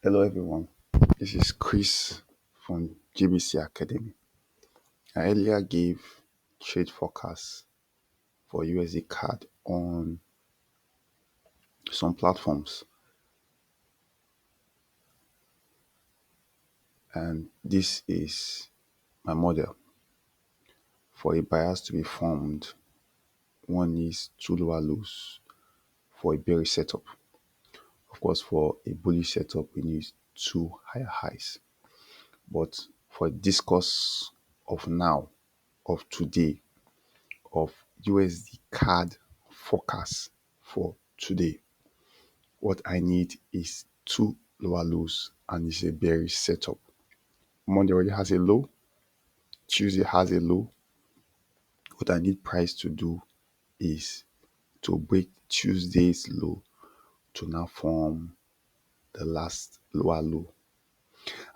Hello everyone, this is Chris from GBC Academy. I earlier gave trade forecasts for USD on some platforms, and this is my model. For a bias to be formed, one needs two lower lows for a bearish setup. Of course, for a bullish setup, we need two higher highs. But for a discourse of now, of today, of USD CAD forecast for today, what I need is two lower lows and it's a bearish setup. Monday already has a low, Tuesday has a low. What I need price to do is to break Tuesday's low to now form the last lower low.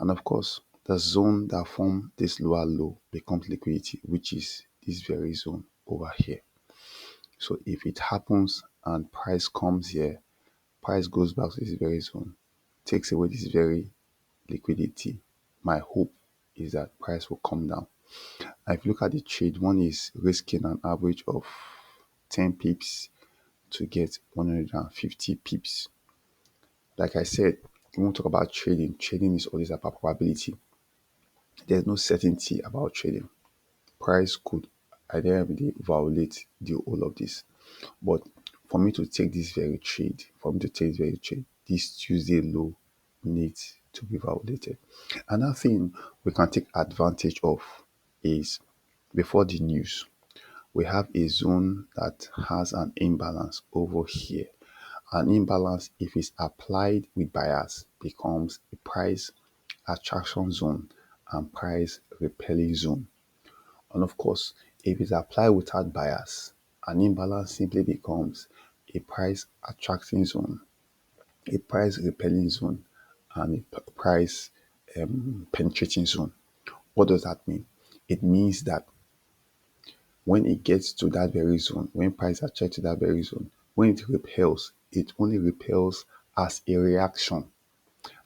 And of course, the zone that form this lower low becomes liquidity, which is this very zone over here. So if it happens and price comes here, price goes back to this very zone, takes away this very liquidity, my hope is that price will come down. And if you look at the trade, one is risking an average of 10 pips to get 150 pips. Like I said, we won't talk about trading. Trading is always about probability. There's no certainty about trading. Price could at the end of the day violate the whole of this. But for me to take this very trade, this Tuesday low needs to be validated. Another thing we can take advantage of is before the news, we have a zone that has an imbalance over here. An imbalance, if it's applied with bias, becomes a price attraction zone and price repelling zone. And of course, if it's applied without bias, an imbalance simply becomes a price attracting zone, a price repelling zone, and a price penetrating zone. What does that mean? It means that when it gets to that very zone, when price attracts to that very zone, when it repels, it only repels as a reaction,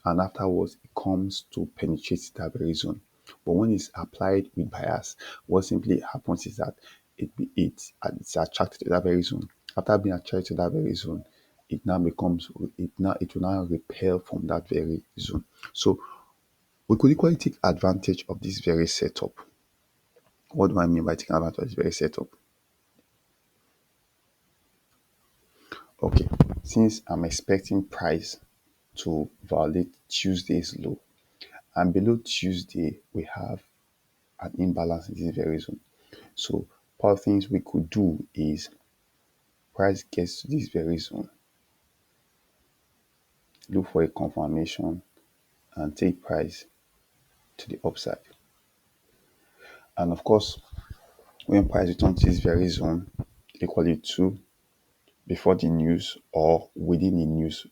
and afterwards it comes to penetrate that very zone. But when it's applied with bias, what simply happens is that it's attracted to that very zone. After being attracted to that very zone, it will now repel from that very zone. So we could equally take advantage of this very setup. What do I mean by taking advantage of this very setup? Okay, since I'm expecting price to violate Tuesday's low, and below Tuesday we have an imbalance in this very zone. So part of things we could do is price gets to this very zone, look for a confirmation and take price to the upside. And of course, when price returns to this very zone, equally to before the news or within the news,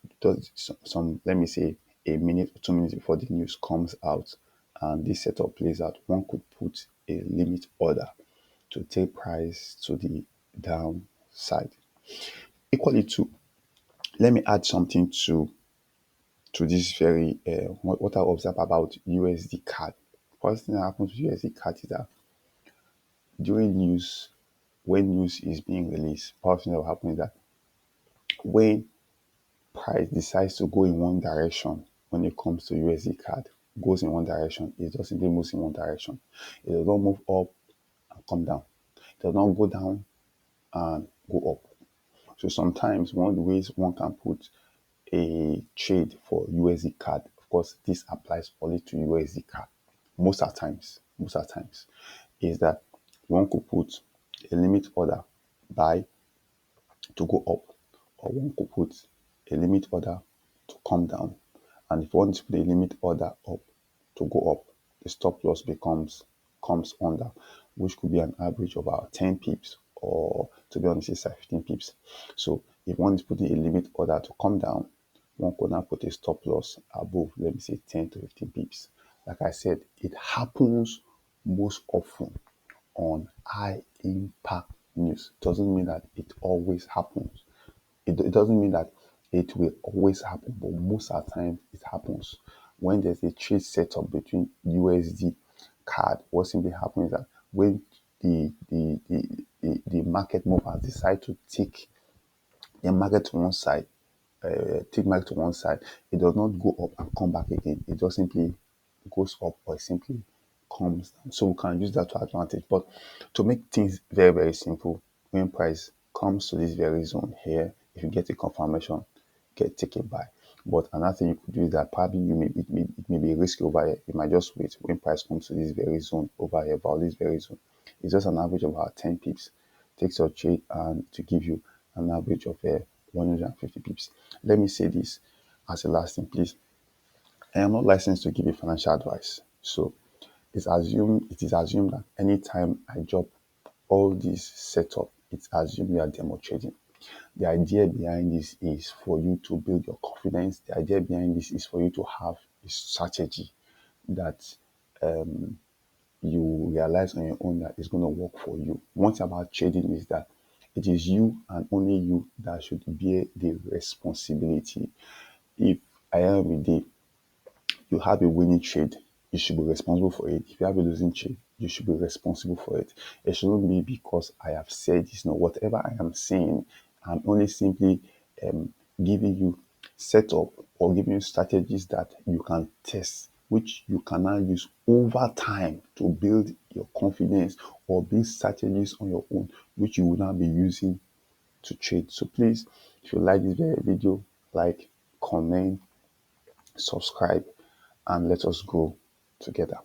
some let me say a minute or 2 minutes before the news comes out and this setup plays out, one could put a limit order to take price to the downside. Equally to, let me add something to this very what I observe about USD CAD. First thing that happens with USD CAD is that during news, when news is being released, first thing that will happen is that when price decides to go in one direction when it comes to USD CAD, goes in one direction, it just simply moves in one direction. It does not move up and come down. It does not go down and go up. So sometimes one of the ways one can put a trade for USD CAD, of course, this applies only to USD CAD. Most of the times, is that one could put a limit order buy to go up, or one could put a limit order to come down. And if one to put a limit order up to go up, the stop loss comes under, which could be an average of about 10 pips, or to be honest, it's like 15 pips. So if one is putting a limit order to come down, one could now put a stop loss above, let me say 10 to 15 pips. Like I said, it happens most often on high impact news. Doesn't mean that it always happens. It doesn't mean that It will always happen, but most of the time it happens when there's a trade setup between USD CAD. What simply happens is that when the market movers decide to take the market to one side, take market to one side, it does not go up and come back again. It just simply goes up or it simply comes down. So we can use that to advantage. But to make things very, very simple, when price comes to this very zone here, if you get a confirmation, take a buy. But another thing you could do is that probably it may be risky over here. You might just wait when price comes to this very zone over here, about this very zone. It's just an average of about 10 pips. Takes your trade and to give you an average of 150 pips. Let me say this as a last thing, please. I am not licensed to give you financial advice. So it is assumed that anytime I drop all this setup, it's assumed you are demo trading. The idea behind this is for you to build your confidence. The idea behind this is for you to have a strategy that you realize on your own that it's going to work for you. One thing about trading is that it is you and only you that should bear the responsibility. If I am the day you have a winning trade, you should be responsible for it. If you have a losing trade, you should be responsible for it. It shouldn't be because I have said this. No, whatever I am saying, I'm only simply giving you setup or giving you strategies that you can test, which you can now use over time to build your confidence or build strategies on your own, which you will now be using to trade. So please, if you like this video, like, comment, subscribe, and let us grow together.